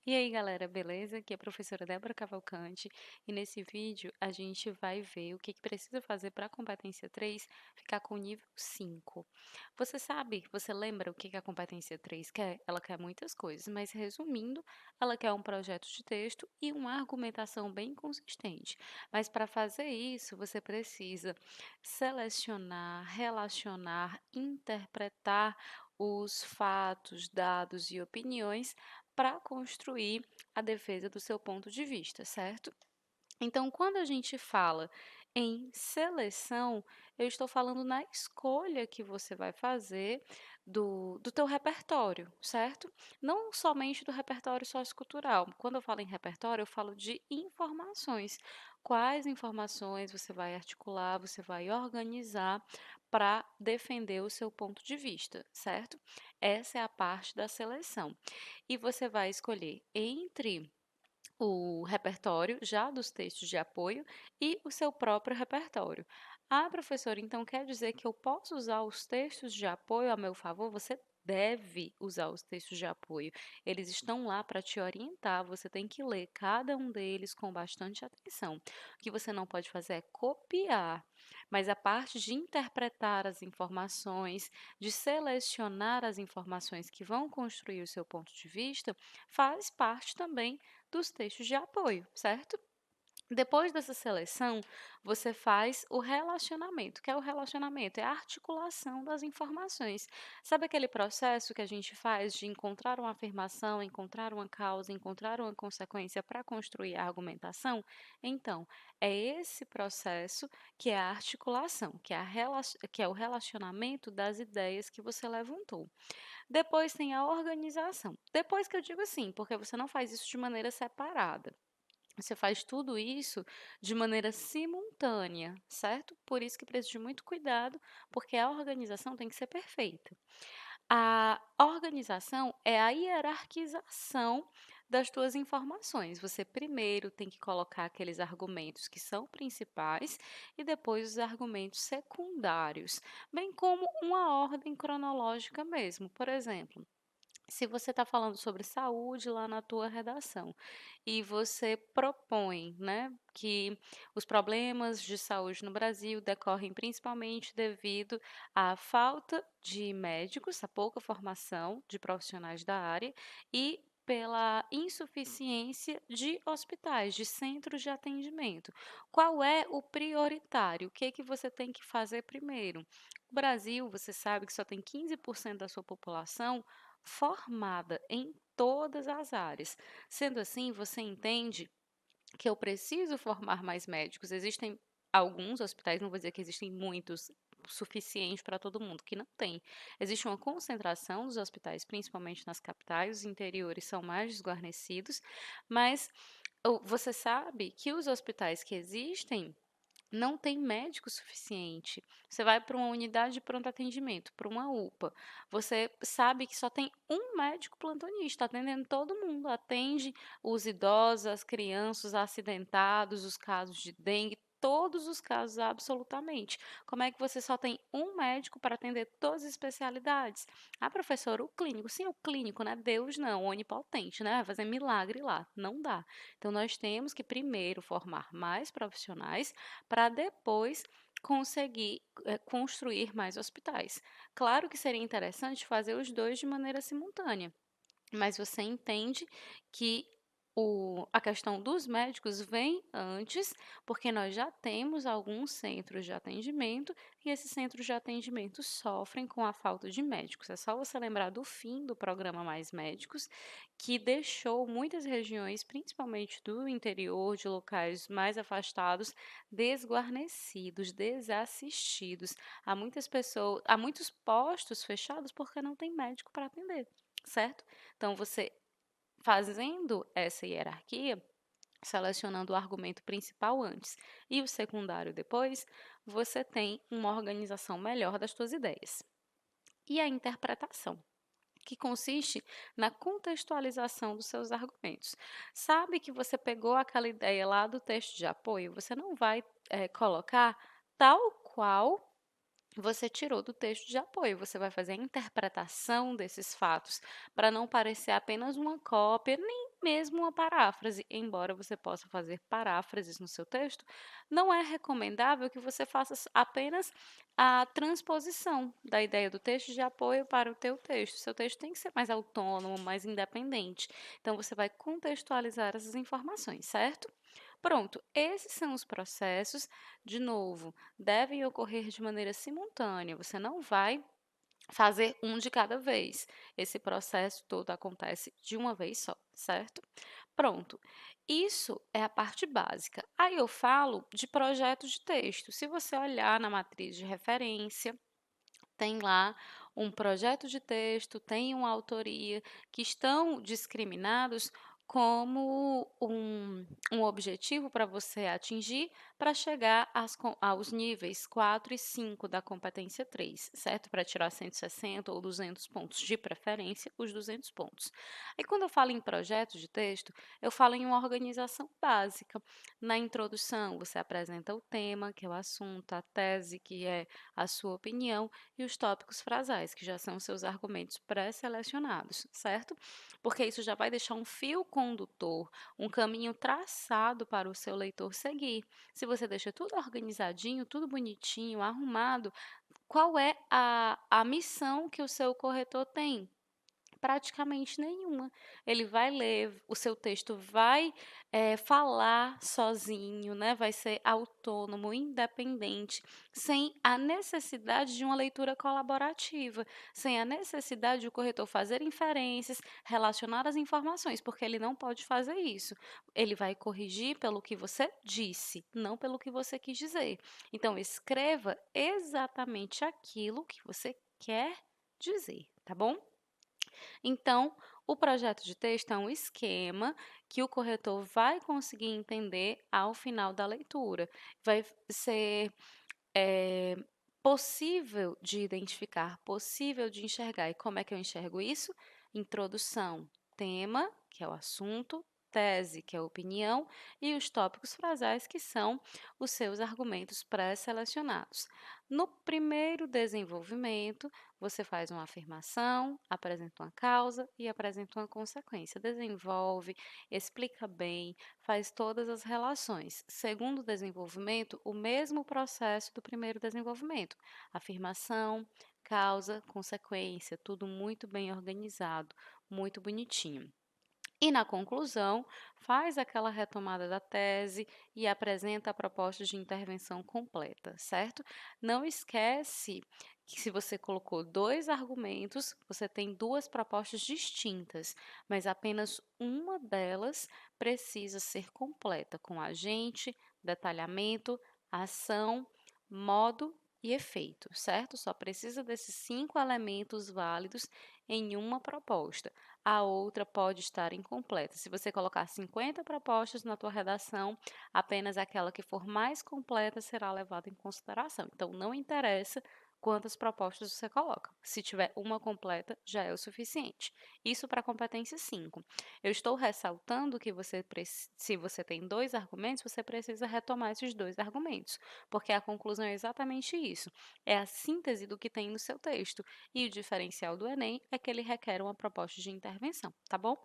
E aí, galera, beleza? Aqui é a professora Débora Cavalcante e nesse vídeo a gente vai ver o que precisa fazer para a competência 3 ficar com o nível 5. Você sabe, você lembra o que a competência 3 quer? Ela quer muitas coisas, mas resumindo, ela quer um projeto de texto e uma argumentação bem consistente. Mas para fazer isso, você precisa selecionar, relacionar, interpretar os fatos, dados e opiniões para construir a defesa do seu ponto de vista, certo? Então, quando a gente fala em seleção, eu estou falando na escolha que você vai fazer do teu repertório, certo? Não somente do repertório sociocultural. Quando eu falo em repertório, eu falo de informações. Quais informações você vai articular, você vai organizar para defender o seu ponto de vista, certo? Essa é a parte da seleção. E você vai escolher entre o repertório já dos textos de apoio e o seu próprio repertório. Ah, professora, então quer dizer que eu posso usar os textos de apoio a meu favor? Você deve usar os textos de apoio. Eles estão lá para te orientar, você tem que ler cada um deles com bastante atenção. O que você não pode fazer é copiar, mas a parte de interpretar as informações, de selecionar as informações que vão construir o seu ponto de vista, faz parte também dos textos de apoio, certo? Depois dessa seleção, você faz o relacionamento. O que é o relacionamento? É a articulação das informações. Sabe aquele processo que a gente faz de encontrar uma afirmação, encontrar uma causa, encontrar uma consequência para construir a argumentação? Então, é esse processo que é a articulação, que é o relacionamento das ideias que você levantou. Depois tem a organização. Depois que eu digo assim, porque você não faz isso de maneira separada. Você faz tudo isso de maneira simultânea, certo? Por isso que precisa de muito cuidado, porque a organização tem que ser perfeita. A organização é a hierarquização das tuas informações. Você primeiro tem que colocar aqueles argumentos que são principais e depois os argumentos secundários, bem como uma ordem cronológica mesmo. Por exemplo, se você está falando sobre saúde lá na tua redação e você propõe, né, que os problemas de saúde no Brasil decorrem principalmente devido à falta de médicos, à pouca formação de profissionais da área e pela insuficiência de hospitais, de centros de atendimento. Qual é o prioritário? O que que você tem que fazer primeiro? O Brasil, você sabe que só tem 15% da sua população formada em todas as áreas. Sendo assim, você entende que eu preciso formar mais médicos. Existem alguns hospitais, não vou dizer que existem muitos, suficiente para todo mundo, que não tem. Existe uma concentração dos hospitais, principalmente nas capitais, os interiores são mais desguarnecidos, mas você sabe que os hospitais que existem não tem médico suficiente. Você vai para uma unidade de pronto atendimento, para uma UPA. Você sabe que só tem um médico plantonista atendendo todo mundo. Atende os idosos, as crianças, os acidentados, os casos de dengue, todos os casos absolutamente. Como é que você só tem um médico para atender todas as especialidades? Ah, professor, o clínico. Sim, o clínico, né? Deus não, onipotente, né? Vai fazer milagre lá. Não dá. Então, nós temos que primeiro formar mais profissionais para depois conseguir construir mais hospitais. Claro que seria interessante fazer os dois de maneira simultânea, mas você entende que a questão dos médicos vem antes, porque nós já temos alguns centros de atendimento e esses centros de atendimento sofrem com a falta de médicos. É só você lembrar do fim do programa Mais Médicos, que deixou muitas regiões, principalmente do interior, de locais mais afastados, desguarnecidos, desassistidos. Há muitas pessoas, há muitos postos fechados porque não tem médico para atender, certo? Então, você fazendo essa hierarquia, selecionando o argumento principal antes e o secundário depois, você tem uma organização melhor das suas ideias. E a interpretação, que consiste na contextualização dos seus argumentos. Sabe que você pegou aquela ideia lá do texto de apoio, você não vai colocar tal qual você tirou do texto de apoio, você vai fazer a interpretação desses fatos para não parecer apenas uma cópia, nem mesmo uma paráfrase. Embora você possa fazer paráfrases no seu texto, não é recomendável que você faça apenas a transposição da ideia do texto de apoio para o teu texto. Seu texto tem que ser mais autônomo, mais independente. Então, você vai contextualizar essas informações, certo? Pronto, esses são os processos. De novo, devem ocorrer de maneira simultânea. Você não vai fazer um de cada vez. Esse processo todo acontece de uma vez só, certo? Pronto. Isso é a parte básica. Aí eu falo de projeto de texto. Se você olhar na matriz de referência, tem lá um projeto de texto, tem uma autoria, que estão discriminados como um objetivo para você atingir para chegar aos níveis 4 e 5 da competência 3, certo? Para tirar 160 ou 200 pontos, de preferência, os 200 pontos. E quando eu falo em projeto de texto, eu falo em uma organização básica. Na introdução, você apresenta o tema, que é o assunto, a tese, que é a sua opinião, e os tópicos frasais, que já são seus argumentos pré-selecionados, certo? Porque isso já vai deixar um fio condutor, um caminho traçado para o seu leitor seguir. Se você deixa tudo organizadinho, tudo bonitinho, arrumado, qual é a missão que o seu corretor tem? Praticamente nenhuma. Ele vai ler, o seu texto vai falar sozinho, né? Vai ser autônomo, independente, sem a necessidade de uma leitura colaborativa, sem a necessidade de o corretor fazer inferências, relacionar as informações, porque ele não pode fazer isso. Ele vai corrigir pelo que você disse, não pelo que você quis dizer. Então, escreva exatamente aquilo que você quer dizer, tá bom? Então, o projeto de texto é um esquema que o corretor vai conseguir entender ao final da leitura. Vai ser possível de identificar, possível de enxergar. E como é que eu enxergo isso? Introdução, tema, que é o assunto, tese, que é a opinião, e os tópicos frasais, que são os seus argumentos pré-selecionados. No primeiro desenvolvimento, você faz uma afirmação, apresenta uma causa e apresenta uma consequência. Desenvolve, explica bem, faz todas as relações. Segundo desenvolvimento, o mesmo processo do primeiro desenvolvimento. Afirmação, causa, consequência, tudo muito bem organizado, muito bonitinho. E na conclusão, faz aquela retomada da tese e apresenta a proposta de intervenção completa, certo? Não esquece que se você colocou dois argumentos, você tem duas propostas distintas, mas apenas uma delas precisa ser completa, com agente, detalhamento, ação, modo e efeito, certo? Só precisa desses 5 elementos válidos em uma proposta. A outra pode estar incompleta. Se você colocar 50 propostas na tua redação, apenas aquela que for mais completa será levada em consideração. Então, não interessa quantas propostas você coloca. Se tiver uma completa, já é o suficiente. Isso para a competência 5. Eu estou ressaltando que se você tem dois argumentos, você precisa retomar esses dois argumentos, porque a conclusão é exatamente isso. É a síntese do que tem no seu texto. E o diferencial do Enem é que ele requer uma proposta de intervenção, tá bom?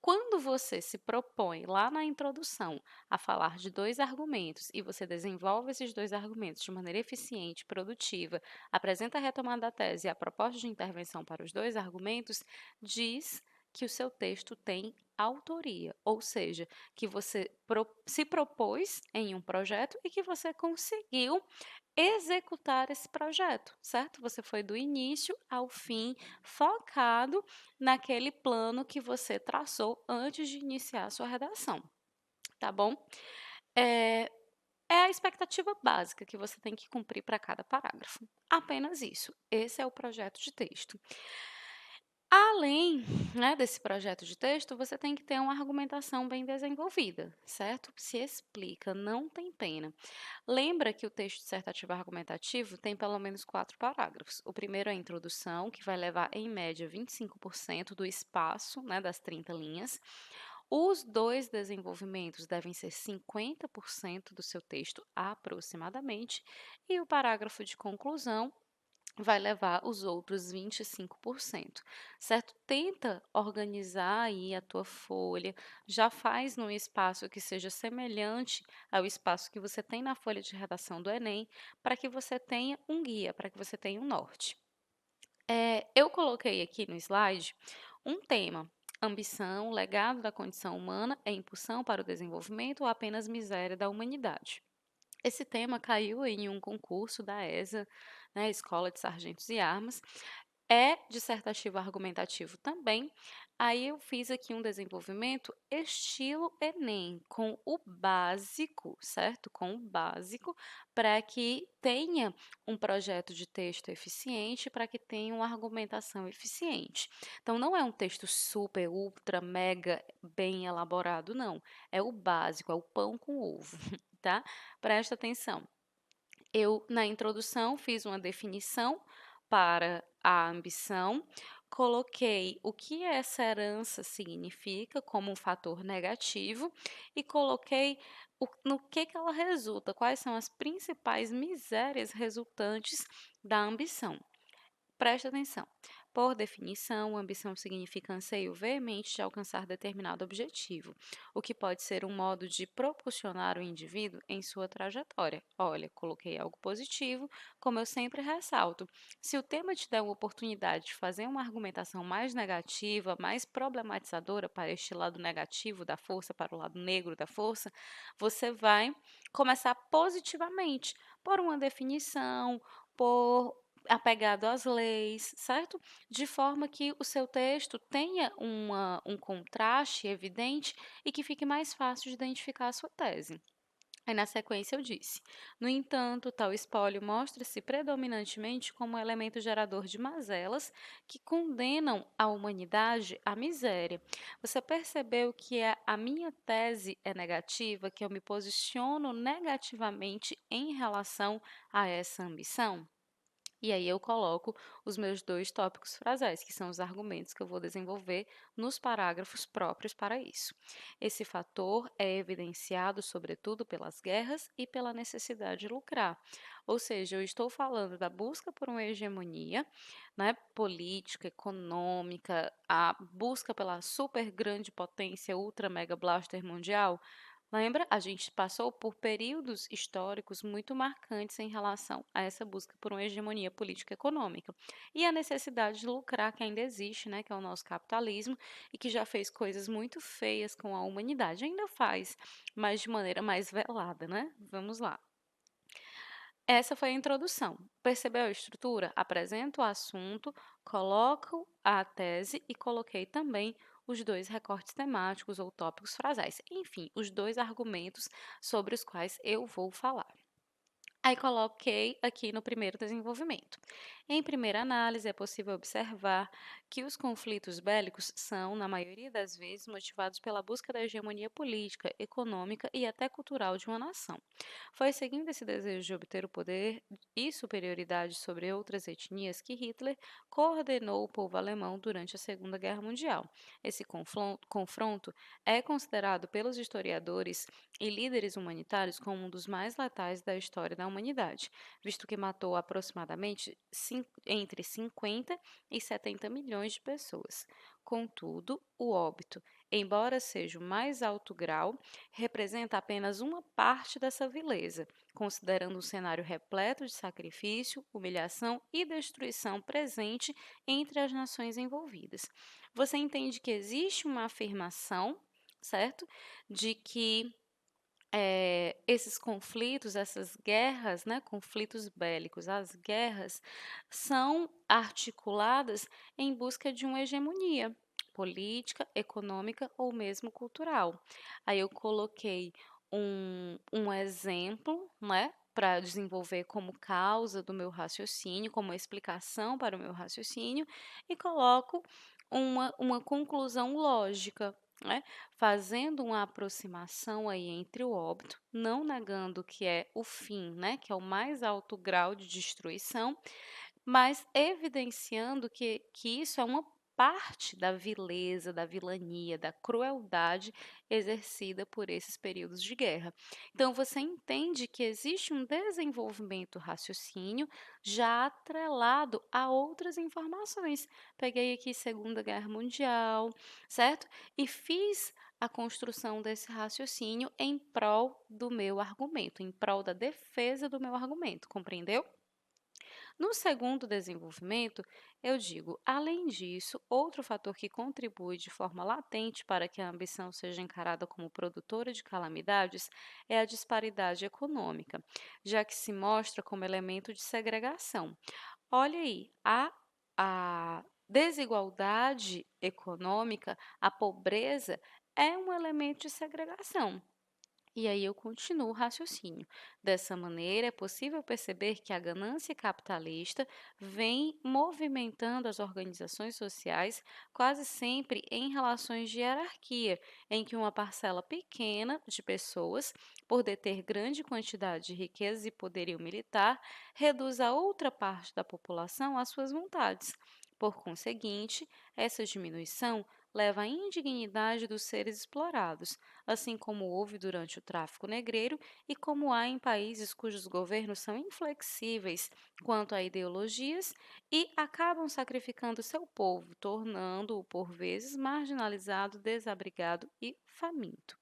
Quando você se propõe lá na introdução a falar de dois argumentos e você desenvolve esses dois argumentos de maneira eficiente, produtiva, apresenta a retomada da tese e a proposta de intervenção para os dois argumentos, diz que o seu texto tem autoria, ou seja, que você se propôs em um projeto e que você conseguiu executar esse projeto, certo? Você foi do início ao fim focado naquele plano que você traçou antes de iniciar a sua redação, tá bom? É, é a expectativa básica que você tem que cumprir para cada parágrafo. Apenas isso. Esse é o projeto de texto. Além, né, desse projeto de texto, você tem que ter uma argumentação bem desenvolvida, certo? Se explica, não tem pena. Lembra que o texto dissertativo argumentativo tem pelo menos 4 parágrafos. O primeiro é a introdução, que vai levar, em média, 25% do espaço, né, das 30 linhas. Os dois desenvolvimentos devem ser 50% do seu texto, aproximadamente. E o parágrafo de conclusão vai levar os outros 25%, certo? Tenta organizar aí a tua folha, já faz num espaço que seja semelhante ao espaço que você tem na folha de redação do Enem, para que você tenha um guia, para que você tenha um norte. Eu coloquei aqui no slide um tema: ambição, legado da condição humana é impulsão para o desenvolvimento ou apenas miséria da humanidade? Esse tema caiu em um concurso da ESA, né, Escola de Sargentos e Armas, é dissertativo argumentativo também. Aí eu fiz aqui um desenvolvimento estilo Enem, com o básico, certo? Com o básico, para que tenha um projeto de texto eficiente, para que tenha uma argumentação eficiente. Então, não é um texto super, ultra, mega bem elaborado, não. É o básico, é o pão com ovo, tá? Presta atenção. Eu, na introdução, fiz uma definição para a ambição, coloquei o que essa herança significa como um fator negativo e coloquei no que ela resulta, quais são as principais misérias resultantes da ambição. Presta atenção. Por definição, ambição significa anseio veemente de alcançar determinado objetivo, o que pode ser um modo de propulsionar o indivíduo em sua trajetória. Olha, coloquei algo positivo, como eu sempre ressalto. Se o tema te der uma oportunidade de fazer uma argumentação mais negativa, mais problematizadora para este lado negativo da força, para o lado negro da força, você vai começar positivamente, por uma definição, por apegado às leis, certo? De forma que o seu texto tenha um contraste evidente e que fique mais fácil de identificar a sua tese. Aí, na sequência, eu disse: no entanto, tal espólio mostra-se predominantemente como um elemento gerador de mazelas que condenam a humanidade à miséria. Você percebeu que a minha tese é negativa, que eu me posiciono negativamente em relação a essa ambição? E aí eu coloco os meus 2 tópicos frasais, que são os argumentos que eu vou desenvolver nos parágrafos próprios para isso. Esse fator é evidenciado, sobretudo, pelas guerras e pela necessidade de lucrar. Ou seja, eu estou falando da busca por uma hegemonia, né, política, econômica, a busca pela super grande potência ultra mega blaster mundial. Lembra? A gente passou por períodos históricos muito marcantes em relação a essa busca por uma hegemonia política e econômica. E a necessidade de lucrar que ainda existe, né, que é o nosso capitalismo, e que já fez coisas muito feias com a humanidade. Ainda faz, mas de maneira mais velada, né? Vamos lá. Essa foi a introdução. Percebeu a estrutura? Apresento o assunto, coloco a tese e coloquei também os 2 recortes temáticos ou tópicos frasais. Enfim, os 2 argumentos sobre os quais eu vou falar. Aí coloquei aqui no primeiro desenvolvimento. Em primeira análise, é possível observar que os conflitos bélicos são, na maioria das vezes, motivados pela busca da hegemonia política, econômica e até cultural de uma nação. Foi seguindo esse desejo de obter o poder e superioridade sobre outras etnias que Hitler coordenou o povo alemão durante a Segunda Guerra Mundial. Esse confronto é considerado pelos historiadores e líderes humanitários como um dos mais letais da história da humanidade, visto que matou aproximadamente entre 50 e 70 milhões de pessoas. Contudo, o óbito, embora seja o mais alto grau, representa apenas uma parte dessa vileza, considerando um cenário repleto de sacrifício, humilhação e destruição presente entre as nações envolvidas. Você entende que existe uma afirmação, certo? De que esses conflitos, essas guerras, né, conflitos bélicos, as guerras são articuladas em busca de uma hegemonia política, econômica ou mesmo cultural. Aí eu coloquei um exemplo, né, para desenvolver como causa do meu raciocínio, como explicação para o meu raciocínio, e coloco uma conclusão lógica, né? Fazendo uma aproximação aí entre o óbito, não negando que é o fim, né, que é o mais alto grau de destruição, mas evidenciando que isso é uma parte da vileza, da vilania, da crueldade exercida por esses períodos de guerra. Então, você entende que existe um desenvolvimento raciocínio já atrelado a outras informações. Peguei aqui Segunda Guerra Mundial, certo? E fiz a construção desse raciocínio em prol do meu argumento, em prol da defesa do meu argumento, compreendeu? No segundo desenvolvimento, eu digo, além disso, outro fator que contribui de forma latente para que a ambição seja encarada como produtora de calamidades é a disparidade econômica, já que se mostra como elemento de segregação. Olha aí, a desigualdade econômica, a pobreza, é um elemento de segregação. E aí eu continuo o raciocínio. Dessa maneira, é possível perceber que a ganância capitalista vem movimentando as organizações sociais quase sempre em relações de hierarquia, em que uma parcela pequena de pessoas, por deter grande quantidade de riquezas e poderio militar, reduz a outra parte da população às suas vontades. Por conseguinte, essa diminuição leva à indignidade dos seres explorados, assim como houve durante o tráfico negreiro e como há em países cujos governos são inflexíveis quanto a ideologias e acabam sacrificando seu povo, tornando-o por vezes marginalizado, desabrigado e faminto.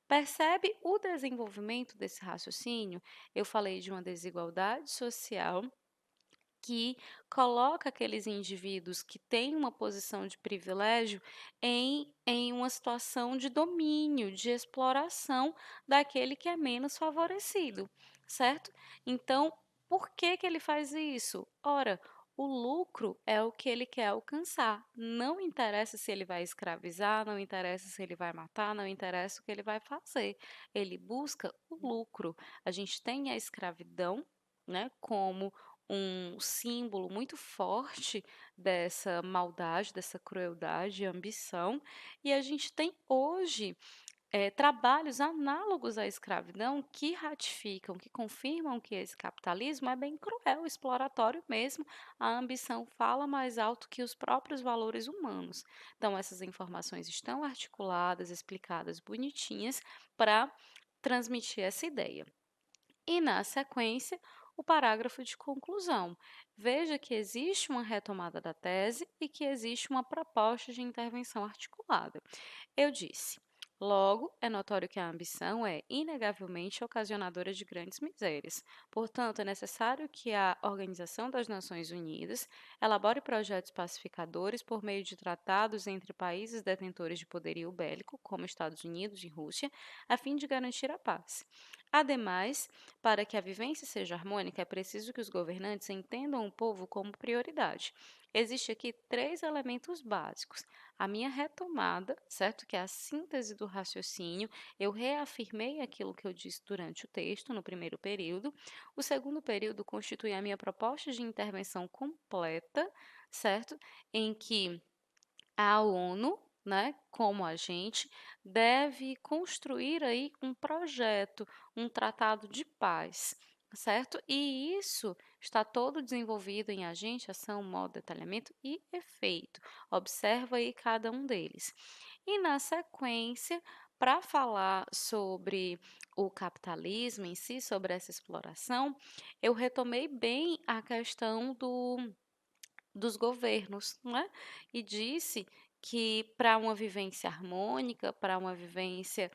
Percebe o desenvolvimento desse raciocínio? Eu falei de uma desigualdade social que coloca aqueles indivíduos que têm uma posição de privilégio em uma situação de domínio, de exploração daquele que é menos favorecido, certo? Então, por que que ele faz isso? Ora, o lucro é o que ele quer alcançar. Não interessa se ele vai escravizar, não interessa se ele vai matar, não interessa o que ele vai fazer. Ele busca o lucro. A gente tem a escravidão, né, como um símbolo muito forte dessa maldade, dessa crueldade e ambição, e a gente tem hoje trabalhos análogos à escravidão que ratificam, que confirmam que esse capitalismo é bem cruel, exploratório mesmo. A ambição fala mais alto que os próprios valores humanos. Então, essas informações estão articuladas, explicadas, bonitinhas, para transmitir essa ideia. E, na sequência, o parágrafo de conclusão. Veja que existe uma retomada da tese e que existe uma proposta de intervenção articulada. Eu disse. Logo, é notório que a ambição é inegavelmente ocasionadora de grandes misérias. Portanto, é necessário que a Organização das Nações Unidas elabore projetos pacificadores por meio de tratados entre países detentores de poderio bélico, como Estados Unidos e Rússia, a fim de garantir a paz. Ademais, para que a vivência seja harmônica, é preciso que os governantes entendam o povo como prioridade. Existem aqui três elementos básicos: a minha retomada, certo? Que é a síntese do raciocínio. Eu reafirmei aquilo que eu disse durante o texto, no primeiro período. O segundo período constitui a minha proposta de intervenção completa, certo? Em que a ONU, né, como agente, deve construir aí um projeto, um tratado de paz, certo? E isso está todo desenvolvido em agente, ação, modo, detalhamento e efeito. Observa aí cada um deles. E na sequência, para falar sobre o capitalismo em si, sobre essa exploração, eu retomei bem a questão dos governos, não é? E disse que para uma vivência harmônica, para uma vivência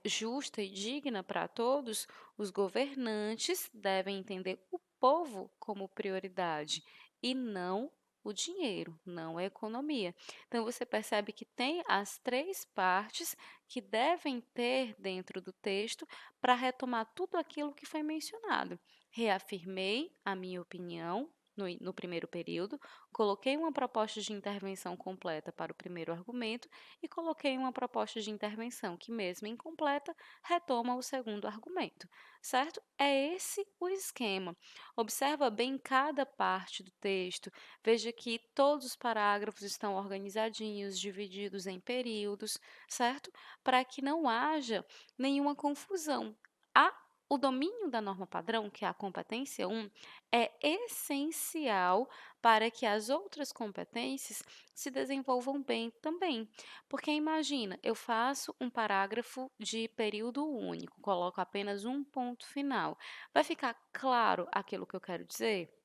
justa e digna para todos, os governantes devem entender o povo como prioridade e não o dinheiro, não a economia. Então você percebe que tem as três partes que devem ter dentro do texto para retomar tudo aquilo que foi mencionado. Reafirmei a minha opinião no primeiro período, coloquei uma proposta de intervenção completa para o primeiro argumento e coloquei uma proposta de intervenção que, mesmo incompleta, retoma o segundo argumento, certo? É esse o esquema. Observa bem cada parte do texto, veja que todos os parágrafos estão organizadinhos, divididos em períodos, certo? Para que não haja nenhuma confusão. A O domínio da norma padrão, que é a competência 1, é essencial para que as outras competências se desenvolvam bem também. Porque imagina, eu faço um parágrafo de período único, coloco apenas um ponto final. Vai ficar claro aquilo que eu quero dizer?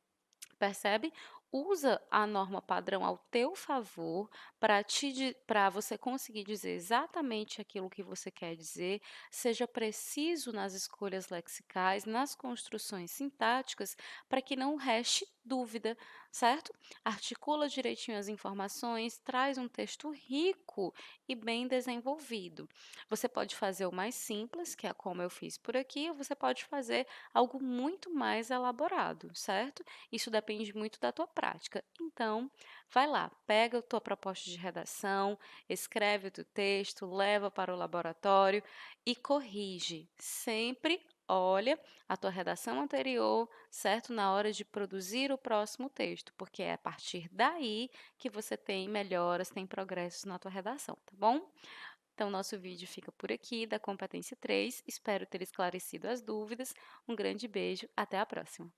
Percebe? Usa a norma padrão ao teu favor para você conseguir dizer exatamente aquilo que você quer dizer, seja preciso nas escolhas lexicais, nas construções sintáticas, para que não reste dúvida, certo? Articula direitinho as informações, traz um texto rico e bem desenvolvido. Você pode fazer o mais simples, que é como eu fiz por aqui, ou você pode fazer algo muito mais elaborado, certo? Isso depende muito da tua prática. Então, vai lá, pega a tua proposta de redação, escreve o teu texto, leva para o laboratório e corrige. Sempre olha a tua redação anterior, certo? Na hora de produzir o próximo texto, porque é a partir daí que você tem melhoras, tem progressos na tua redação, tá bom? Então, nosso vídeo fica por aqui da competência 3. Espero ter esclarecido as dúvidas. Um grande beijo, até a próxima!